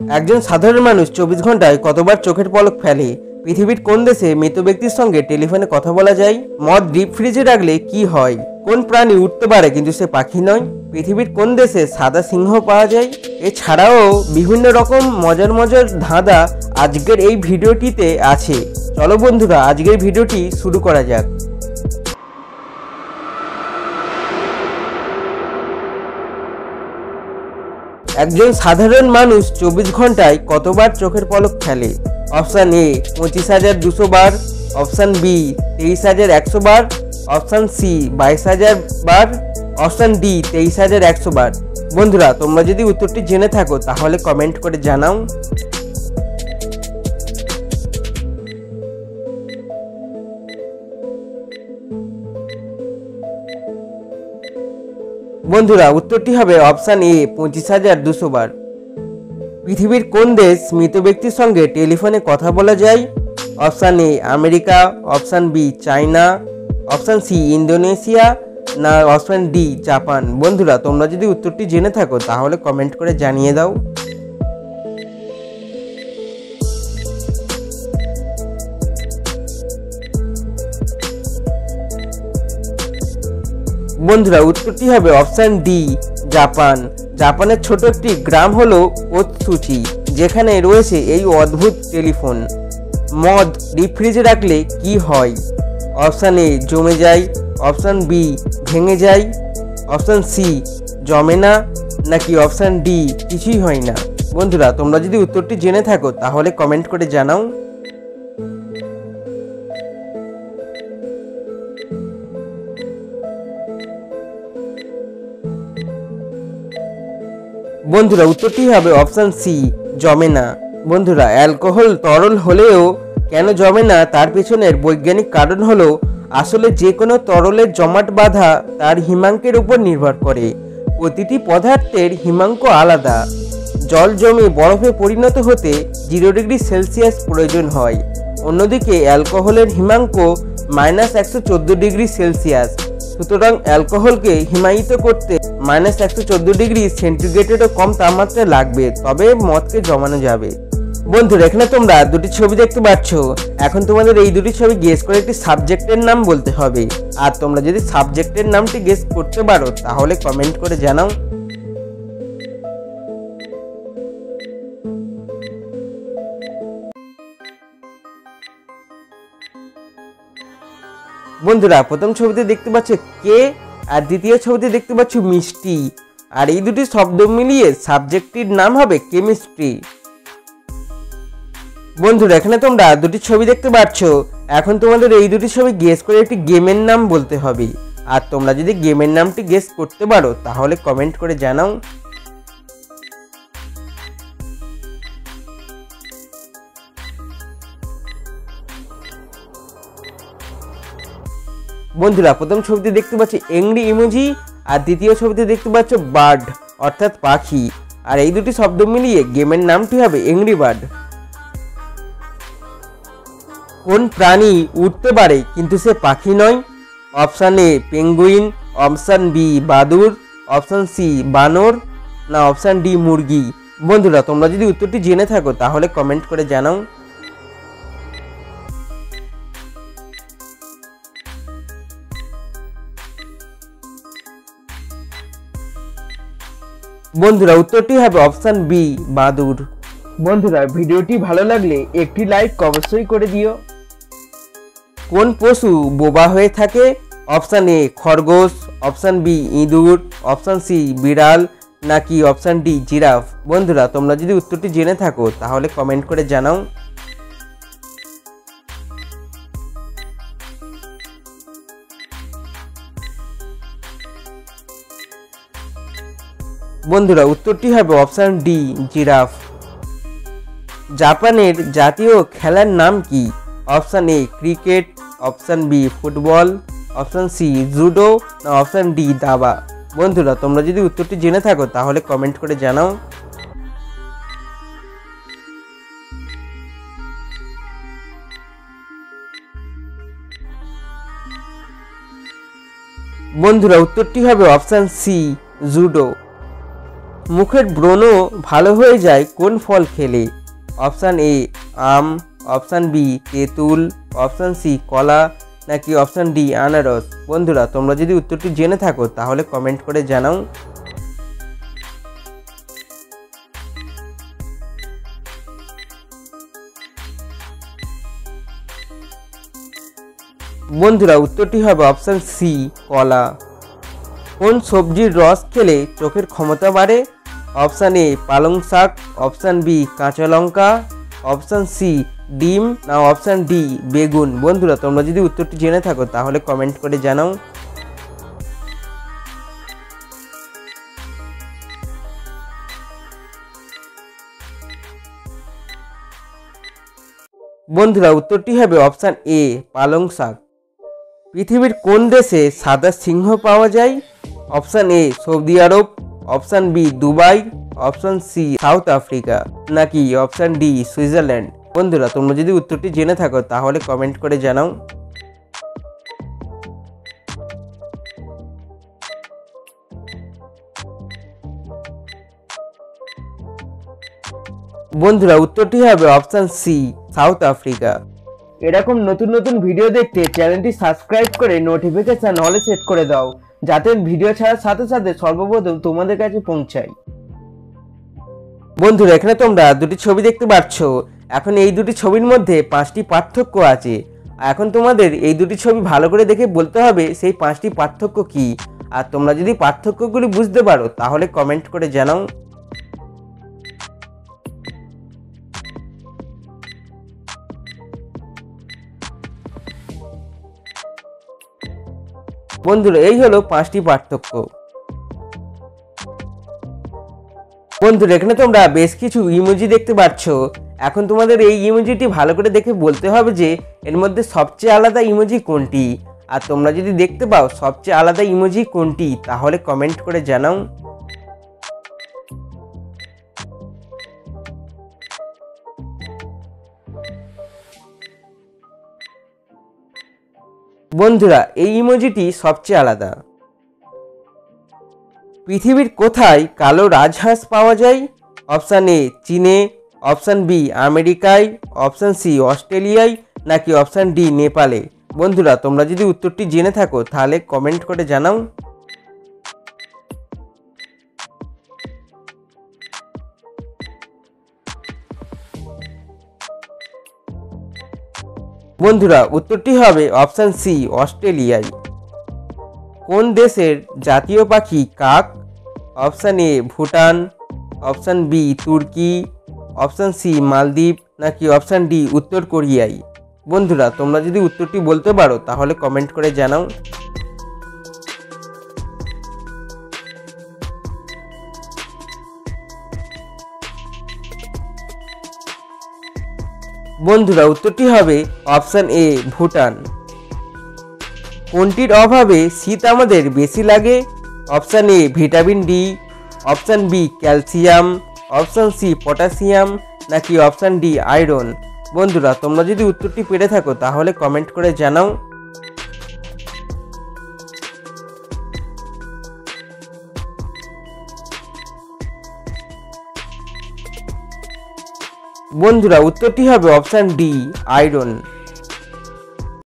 একজন সাধারণ মানুষ 24 ঘন্টায় কতবার চোখের পলক ফেলে? পৃথিবীর কোন দেশে মৃত ব্যক্তির সঙ্গে টেলিফোনে কথা বলা যায়? মদ ডিপ ফ্রিজে রাখলে কি হয়? কোন প্রাণী উঠতে পারে কিন্তু সে পাখি নয়? পৃথিবীর কোন দেশে সাদা সিংহ পাওয়া যায়? এছাড়াও বিভিন্ন রকম মজার মজার ধাঁধা আজকের এই ভিডিওটিতে আছে। চলো বন্ধুরা, আজকের ভিডিওটি শুরু করা যাক। একজন সাধারণ মানুষ 24 ঘন্টায় কতবার চোখের পলক ফেলে? অপশান এ 25,200 বার, অপশান বি 23,100 বার, অপশান সি 22,000 বার, অপশান ডি 23,100 বার। বন্ধুরা, তোমরা যদি উত্তরটি জেনে থাকো তাহলে কমেন্ট করে জানাও। বন্ধুরা, উত্তরটি হবে অপশান এ 25,200 বার। পৃথিবীর কোন দেশ মৃত ব্যক্তির সঙ্গে টেলিফোনে কথা বলা যায়? Option A America, option B China, option C Indonesia, না অপশান ডি জাপান। বন্ধুরা, তোমরা যদি উত্তরটি জেনে থাকো তাহলে কমেন্ট করে জানিয়ে দাও। বন্ধুরা, উত্তরটি হবে অপশান ডি জাপান। জাপানের ছোট একটি গ্রাম হলো ওতসুচি, যেখানে রয়েছে এই অদ্ভুত টেলিফোন। মদ ডিপ ফ্রিজে রাখলে কি হয়? অপশান এ জমে যায়, অপশান বি ভেঙে যায়, অপশান সি জমে না, নাকি অপশান ডি কিছুই হয় না। বন্ধুরা, তোমরা যদি উত্তরটি জেনে থাকো তাহলে কমেন্ট করে জানাও। বন্ধুরা, উত্তরটি হবে অপশান সি জমে না। বন্ধুরা, অ্যালকোহল তরল হলেও কেন জমে না তার পেছনের বৈজ্ঞানিক কারণ হলো আসলে যে কোনো তরলের জমাট বাঁধা তার হিমাঙ্কের উপর নির্ভর করে। প্রতিটি পদার্থের হিমাঙ্ক আলাদা। জল জমে বরফে পরিণত হতে 0 ডিগ্রি সেলসিয়াস প্রয়োজন হয়। অন্যদিকে অ্যালকোহলের হিমাঙ্ক -114 ডিগ্রি সেলসিয়াস। সুতরাং অ্যালকোহলকে হিমায়িত করতে -114 ডিগ্রি সেন্টিগ্রেডেরও কম তাপমাত্রা লাগবে, তবে মদকে জমানো যাবে। বন্ধুরা, এখানে তোমরা দুটি ছবি দেখতে পাচ্ছ। এখন তোমাদের এই দুটি ছবি গেস করে একটি সাবজেক্টের নাম বলতে হবে। আর তোমরা যদি সাবজেক্টের নামটি গেস করতে পারো তাহলে কমেন্ট করে জানাও। বন্ধুরা, প্রথম ছবিতে দেখতে পাচ্ছ কে, আর দ্বিতীয় ছবিতে দেখতে পাচ্ছ মিষ্টি। আর এই দুটি শব্দ মিলিয়ে সাবজেক্টটির নাম হবে কেমিস্ট্রি। বন্ধুরা, এখানে তোমরা দুটি ছবি দেখতে পাচ্ছ। এখন তোমাদের এই দুটি ছবি গেস করে একটি গেমের নাম বলতে হবে। আর তোমরা যদি গেমের নামটি গেস করতে পারো তাহলে কমেন্ট করে জানাও। বন্ধুরা, প্রথম ছবিতে দেখতে পাচ্ছি এংরি ইমোজি, আর দ্বিতীয় ছবিতে দেখতে পাচ্ছ বার্ড অর্থাৎ পাখি। আর এই দুটি শব্দ মিলিয়ে গেমের নামটি হবে এংরি বার্ড। কোন প্রাণী উঠতে পারে কিন্তু সে পাখি নয়? Option A penguin, option B বাদুড়, অপশান সি বানর, না অপশান ডি মুরগি। বন্ধুরা, তোমরা যদি উত্তরটি জেনে থাকো তাহলে কমেন্ট করে জানাও। বন্ধুরা, উত্তরটি হবে অপশান বি বাদুড়। বন্ধুরা, ভিডিওটি ভালো লাগলে একটি লাইক অবশ্যই করে দিও। কোন পশু বোবা হয়ে থাকে? অপশান এ খরগোশ, অপশান বি ইঁদুর, অপশান সি বিড়াল, নাকি অপশান ডি জিরাফ। বন্ধুরা, তোমরা যদি উত্তরটি জেনে থাকো তাহলে কমেন্ট করে জানাও। বন্ধুরা, উত্তরটি হবে অপশান ডি জিরাফ। জাপানের জাতীয় খেলার নাম কি? Option A cricket, option B football, option C judo, না অপশান ডি দাবা। বন্ধুরা, তোমরা যদি উত্তরটি জেনে থাকো তাহলে কমেন্ট করে জানাও। বন্ধুরা, উত্তরটি হবে অপশান সি জুডো। মুখের ব্রণ ভালো হয়ে যায় কোন ফল খেলে? অপশান এ আম, অপশান বি তেঁতুল, অপশান সি কলা, নাকি অপশান ডি আনারস। বন্ধুরা তোমরা যদি উত্তরটি জেনে থাকো তাহলে কমেন্ট করে জানাও। বন্ধুরা উত্তরটি হবে অপশান সি কলা। কোন সবজির রস খেলে চোখের ক্ষমতা বাড়ে? অপশান এ পালং শাক, অপশান বি কাঁচা লঙ্কা, অপশান সি ডিম, না অপশান ডি বেগুন। বন্ধুরা তোমরা যদি উত্তরটি জেনে থাকো তাহলে কমেন্ট করে জানাও। বন্ধুরা উত্তরটি হবে অপশান এ পালং শাক। পৃথিবীর কোন দেশে সাদা সিংহ পাওয়া যায়? Option A Saudi Arab, option B Dubai, option C South Africa, নাকি অপশান ডি সুইজারল্যান্ড। বন্ধুরা তোমরা যদি উত্তরটি জেনে থাকো তাহলে কমেন্ট করে জানাও। বন্ধুরা উত্তরটি হবে অপশান সি সাউথ আফ্রিকা। এরকম নতুন নতুন ভিডিও দেখতে চ্যানেলটি সাবস্ক্রাইব করে নোটিফিকেশন অলে সেট করে দাও, যাতে ভিডিও ছাড়ার সাথে সাথে সর্বপ্রথম তোমাদের কাছে পৌঁছায়। বন্ধুরা এখানে তোমরা দুটি ছবি দেখতে পাচ্ছ। এখন এই দুটি ছবির মধ্যে 5টি পার্থক্য আছে। এখন তোমাদের এই দুটি ছবি ভালো করে দেখে বলতে হবে সেই 5টি পার্থক্য কি। আর তোমরা যদি পার্থক্যগুলি বুঝতে পারো তাহলে কমেন্ট করে জানাও। বন্ধুরা এই হলো 5টি পার্থক্য। বন্ধুরা এখানে তোমরা বেশ কিছু ইমোজি দেখতে পাচ্ছ। এখন তোমাদের এই ইমোজিটি ভালো করে দেখে বলতে হবে যে এর মধ্যে সবচেয়ে আলাদা ইমোজি কোনটি। আর তোমরা যদি দেখতে পাও সবচেয়ে আলাদা ইমোজি কোনটি তাহলে কমেন্ট করে জানাও। বন্ধুরা এই ইমোজিটি সবচেয়ে আলাদা। পৃথিবীর কোথায় কালো রাজহাঁস পাওয়া যায়? অপশান এ চীনে, অপশান বি আমেরিকায়, অপশান সি অস্ট্রেলিয়ায়, নাকি অপশান ডি নেপালে। বন্ধুরা তোমরা যদি উত্তরটি জেনে থাকো তাহলে কমেন্ট করে জানাও। বন্ধুরা উত্তরটি হবে অপশান সি অস্ট্রেলিয়ায়। কোন দেশের জাতীয় পাখি কাক? Option A Bhutan, option B তুর্কি, অপশান সি মালদ্বীপ, নাকি অপশান ডি উত্তর কোরিয়ায়। বন্ধুরা তোমরা যদি উত্তরটি বলতে পারো তাহলে কমেন্ট করে জানাও। বন্ধুরা উত্তরটি হবে অপশান এ ভুটান। কোনটির অভাবে শীত আমাদের বেশি লাগে? Option A vitamin D, option B calcium, option C potassium, নাকি অপশান ডি আয়রন। বন্ধুরা তোমরা যদি উত্তরটি পেরে থাকো তাহলে কমেন্ট করে জানাও। বন্ধুরা উত্তরটি হবে অপশান ডি আয়রন।